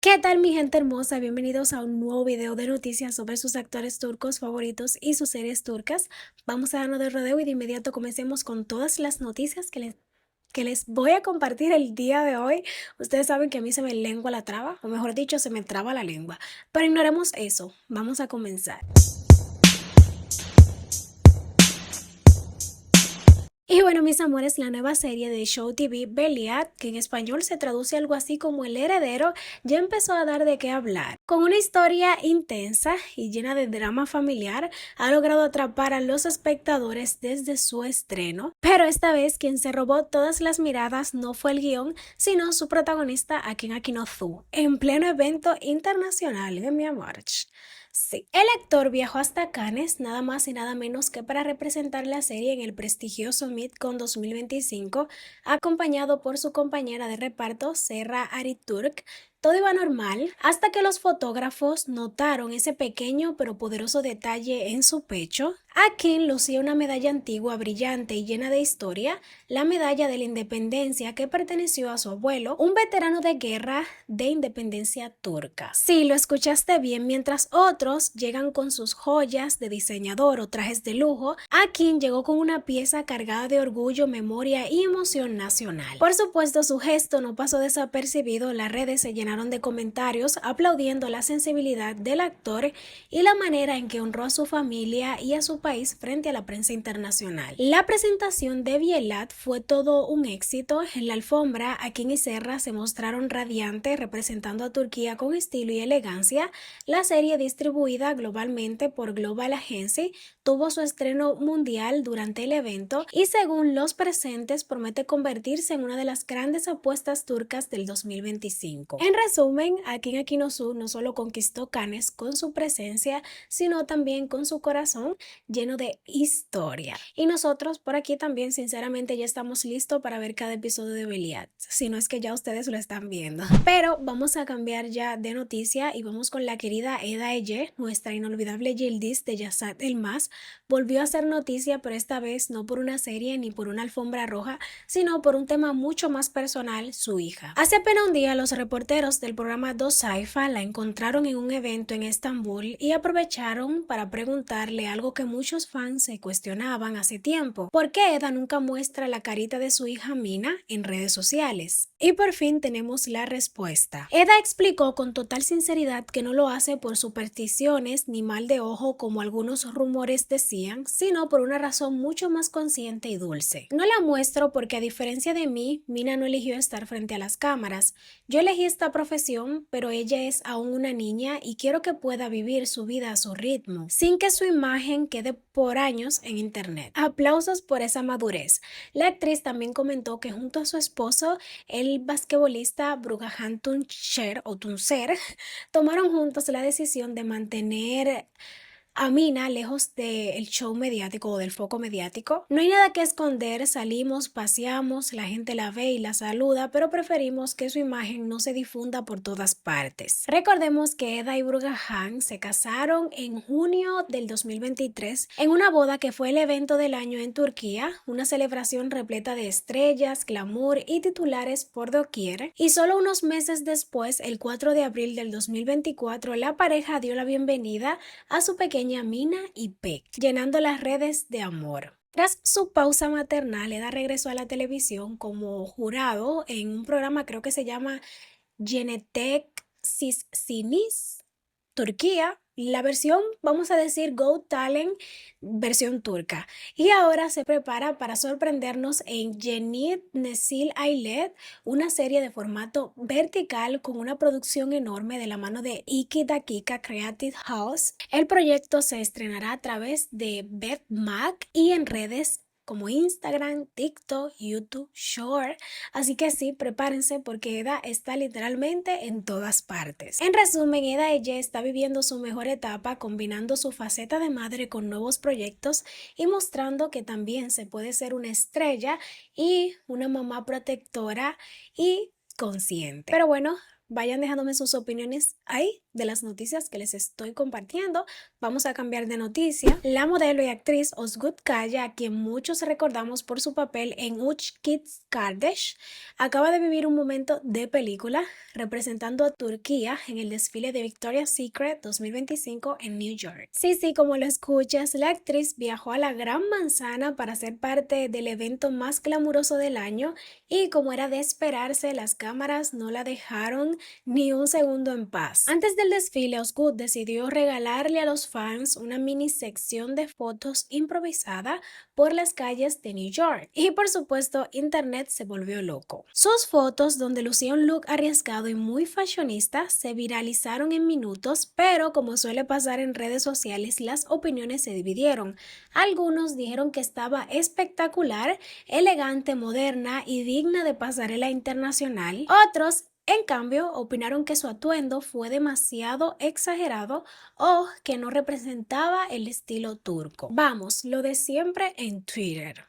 ¿Qué tal mi gente hermosa? Bienvenidos a un nuevo video de noticias sobre sus actores turcos favoritos y sus series turcas. Vamos a darnos de rodeo y de inmediato comencemos con todas las noticias que les voy a compartir el día de hoy. Ustedes saben que a mí se me lengua la traba, o mejor dicho, se me traba la lengua. Pero ignoremos eso, vamos a comenzar. Y bueno, mis amores, la nueva serie de Show TV, Beliat, que en español se traduce algo así como El Heredero, ya empezó a dar de qué hablar. Con una historia intensa y llena de drama familiar, ha logrado atrapar a los espectadores desde su estreno. Pero esta vez quien se robó todas las miradas no fue el guión, sino su protagonista Akin Akinoczu, en pleno evento internacional, mi amor. Sí, el actor viajó hasta Cannes nada más y nada menos que para representar la serie en el prestigioso MidCon 2025, acompañado por su compañera de reparto Serra Ariturk. Todo iba normal hasta que los fotógrafos notaron ese pequeño pero poderoso detalle en su pecho. Akin lucía una medalla antigua brillante y llena de historia, la medalla de la independencia que perteneció a su abuelo, un veterano de guerra de independencia turca. Sí, lo escuchaste bien, mientras otros llegan con sus joyas de diseñador o trajes de lujo, Akin llegó con una pieza cargada de orgullo, memoria y emoción nacional. Por supuesto, su gesto no pasó desapercibido, las redes se llenaron de comentarios aplaudiendo la sensibilidad del actor y la manera en que honró a su familia y a su país frente a la prensa internacional. La presentación de Bielat fue todo un éxito. En la alfombra, Akin y Serra se mostraron radiantes representando a Turquía con estilo y elegancia. La serie, distribuida globalmente por Global Agency, tuvo su estreno mundial durante el evento y según los presentes promete convertirse en una de las grandes apuestas turcas del 2025. En resumen, Akin Akinoczu no solo conquistó Cannes con su presencia, sino también con su corazón lleno de historia. Y nosotros por aquí también sinceramente ya estamos listos para ver cada episodio de Beliat, si no es que ya ustedes lo están viendo. Pero vamos a cambiar ya de noticia y vamos con la querida Eda Ece, nuestra inolvidable Yildiz de Yasat Elmas. Volvió a hacer noticia, pero esta vez no por una serie ni por una alfombra roja, sino por un tema mucho más personal, su hija. Hace apenas un día los reporteros del programa Dos Sayfa la encontraron en un evento en Estambul y aprovecharon para preguntarle algo que muchos fans se cuestionaban hace tiempo: ¿por qué Eda nunca muestra la carita de su hija Mina en redes sociales? Y por fin tenemos la respuesta. Eda explicó con total sinceridad que no lo hace por supersticiones ni mal de ojo como algunos rumores decían, sino por una razón mucho más consciente y dulce. No la muestro porque, a diferencia de mí, Mina no eligió estar frente a las cámaras. Yo elegí esta profesión, pero ella es aún una niña y quiero que pueda vivir su vida a su ritmo, sin que su imagen quede por años en internet. Aplausos por esa madurez. La actriz también comentó que junto a su esposo, el basquetbolista Burhan Tuncer, tomaron juntos la decisión de mantener a Mina lejos del show mediático o del foco mediático. No hay nada que esconder, salimos, paseamos, la gente la ve y la saluda, pero preferimos que su imagen no se difunda por todas partes. Recordemos que Eda y Burhan se casaron en junio del 2023 en una boda que fue el evento del año en Turquía, una celebración repleta de estrellas, glamour y titulares por doquier. Y solo unos meses después, el 4 de abril del 2024, la pareja dio la bienvenida a su pequeña Mina y Peck, llenando las redes de amor. Tras su pausa maternal, Eda regresó a la televisión como jurado en un programa, creo que se llama Genetek Sinis, Turquía, la versión, vamos a decir, Go Talent, versión turca. Y ahora se prepara para sorprendernos en Cennet Nesil Aylet, una serie de formato vertical con una producción enorme de la mano de Iki Dakika Creative House. El proyecto se estrenará a través de Betmac y en redes como Instagram, TikTok, YouTube, Short. Así que sí, prepárense porque Eda está literalmente en todas partes. En resumen, Eda Ece está viviendo su mejor etapa, combinando su faceta de madre con nuevos proyectos y mostrando que también se puede ser una estrella y una mamá protectora y consciente. Pero bueno, vayan dejándome sus opiniones ahí de las noticias que les estoy compartiendo. Vamos a cambiar de noticia. La modelo y actriz Özgür Kaya, a quien muchos recordamos por su papel en Üç Kids Kardeş, acaba de vivir un momento de película representando a Turquía en el desfile de Victoria's Secret 2025 en New York. Sí, sí, como lo escuchas, la actriz viajó a la Gran Manzana para ser parte del evento más glamuroso del año y, como era de esperarse, las cámaras no la dejaron ni un segundo en paz. Antes del desfile, Özgür decidió regalarle a los fans una mini sección de fotos improvisada por las calles de New York y, por supuesto, internet se volvió loco. Sus fotos, donde lucía un look arriesgado y muy fashionista, se viralizaron en minutos, pero como suele pasar en redes sociales, las opiniones se dividieron. Algunos dijeron que estaba espectacular, elegante, moderna y digna de pasarela internacional. Otros, en cambio, opinaron que su atuendo fue demasiado exagerado o que no representaba el estilo turco. Vamos, lo de siempre en Twitter.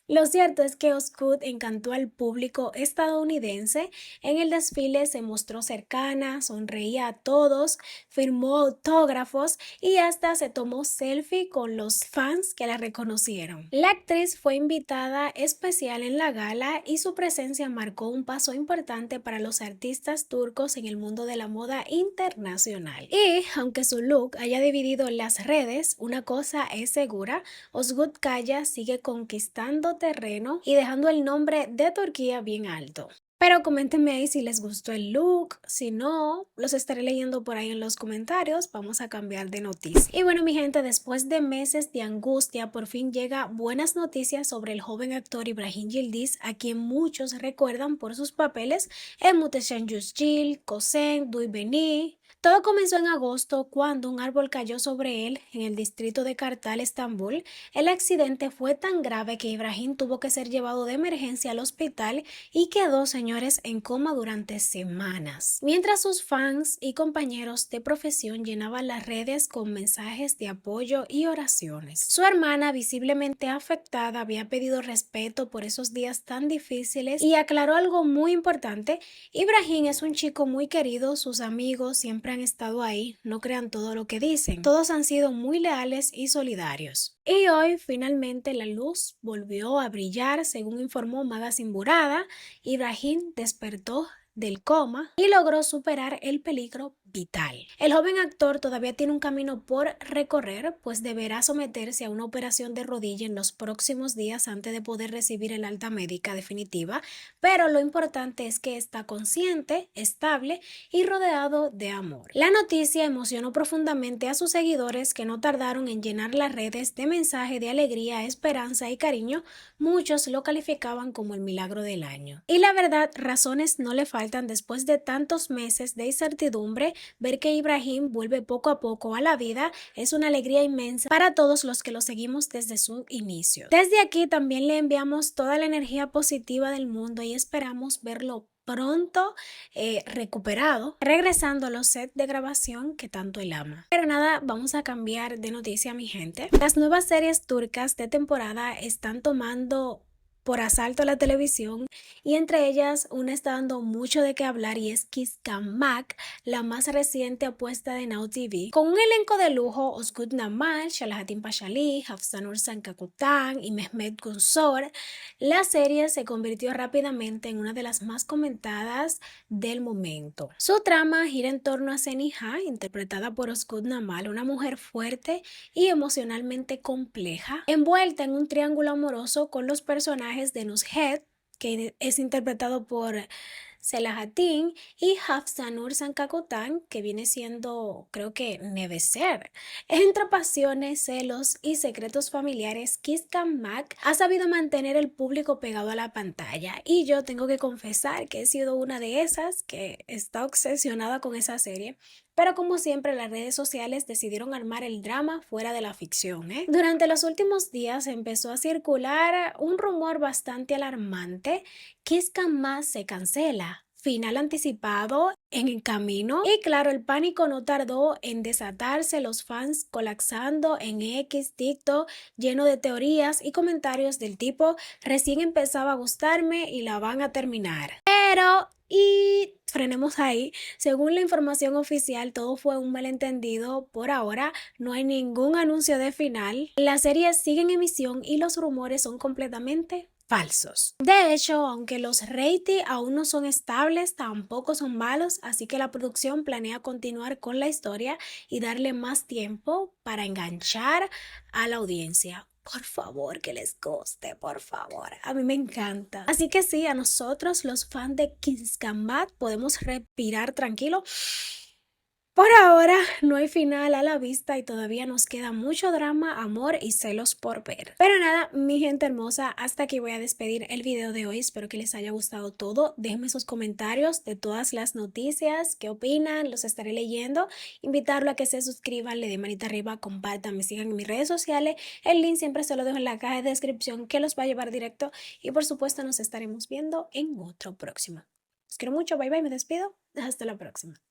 Lo cierto es que Özgür encantó al público estadounidense. En el desfile se mostró cercana, sonreía a todos, firmó autógrafos y hasta se tomó selfie con los fans que la reconocieron. La actriz fue invitada especial en la gala y su presencia marcó un paso importante para los artistas turcos en el mundo de la moda internacional. Y aunque su look haya dividido las redes, una cosa es segura: Özgür Kaya sigue conquistando terreno y dejando el nombre de Turquía bien alto. Pero coméntenme ahí si les gustó el look, si no, los estaré leyendo por ahí en los comentarios. Vamos a cambiar de noticia. Y bueno, mi gente, después de meses de angustia, por fin llega buenas noticias sobre el joven actor Ibrahim Yildiz, a quien muchos recuerdan por sus papeles en Muhteşem Yüzyıl, Kosen, Duy Beni. Todo comenzó en agosto cuando un árbol cayó sobre él en el distrito de Kartal, Estambul. El accidente fue tan grave que Ibrahim tuvo que ser llevado de emergencia al hospital y quedó, señores, en coma durante semanas. Mientras sus fans y compañeros de profesión llenaban las redes con mensajes de apoyo y oraciones. Su hermana, visiblemente afectada, había pedido respeto por esos días tan difíciles y aclaró algo muy importante: Ibrahim es un chico muy querido, sus amigos siempre han estado ahí, no crean todo lo que dicen. Todos han sido muy leales y solidarios. Y hoy finalmente la luz volvió a brillar, según informó Magazine Burada. Ibrahim despertó del coma y logró superar el peligro vital. El joven actor todavía tiene un camino por recorrer, pues deberá someterse a una operación de rodilla en los próximos días antes de poder recibir el alta médica definitiva, pero lo importante es que está consciente, estable y rodeado de amor. La noticia emocionó profundamente a sus seguidores, que no tardaron en llenar las redes de mensajes de alegría, esperanza y cariño. Muchos lo calificaban como el milagro del año. Y la verdad, razones no le faltan después de tantos meses de incertidumbre. Ver que Ibrahim vuelve poco a poco a la vida es una alegría inmensa para todos los que lo seguimos desde su inicio. Desde aquí también le enviamos toda la energía positiva del mundo y esperamos verlo pronto recuperado, regresando a los sets de grabación que tanto él ama. Pero nada, vamos a cambiar de noticia, mi gente. Las nuevas series turcas de temporada están tomando por asalto a la televisión, y entre ellas una está dando mucho de qué hablar y es Kıskanmak, la más reciente apuesta de Now TV. Con un elenco de lujo: Özgür Namal, Selahattin Pashali, Hafsanur Sankakutan y Mehmet Günsor, la serie se convirtió rápidamente en una de las más comentadas del momento. Su trama gira en torno a Seniha, interpretada por Özgür Namal, una mujer fuerte y emocionalmente compleja, envuelta en un triángulo amoroso con los personajes de Nusret, que es interpretado por Selahattin, y Hafsanur Sankakutan, que viene siendo, creo que, Neveser. Entre pasiones, celos y secretos familiares, Kıskanmak ha sabido mantener el público pegado a la pantalla, y yo tengo que confesar que he sido una de esas que está obsesionada con esa serie. Pero como siempre, las redes sociales decidieron armar el drama fuera de la ficción. Durante los últimos días empezó a circular un rumor bastante alarmante: Kıskanmak se cancela. Final anticipado, en el camino. Y claro, el pánico no tardó en desatarse, los fans colapsando en X, TikTok, lleno de teorías y comentarios del tipo: recién empezaba a gustarme y la van a terminar. Pero Y frenemos ahí. Según la información oficial, todo fue un malentendido por ahora. No hay ningún anuncio de final. La serie sigue en emisión y los rumores son completamente falsos. De hecho, aunque los ratings aún no son estables, tampoco son malos, así que la producción planea continuar con la historia y darle más tiempo para enganchar a la audiencia. Por favor, que les guste, por favor. A mí me encanta. Así que sí, a nosotros, los fans de King's Gambit, podemos respirar tranquilo. Por ahora no hay final a la vista y todavía nos queda mucho drama, amor y celos por ver. Pero nada, mi gente hermosa, hasta aquí voy a despedir el video de hoy. Espero que les haya gustado todo. Déjenme sus comentarios de todas las noticias, qué opinan, los estaré leyendo. Invitarlo a que se suscriban, le den manita arriba, compartan, me sigan en mis redes sociales. El link siempre se lo dejo en la caja de descripción que los va a llevar directo. Y por supuesto nos estaremos viendo en otro próximo. Los quiero mucho, bye bye, me despido. Hasta la próxima.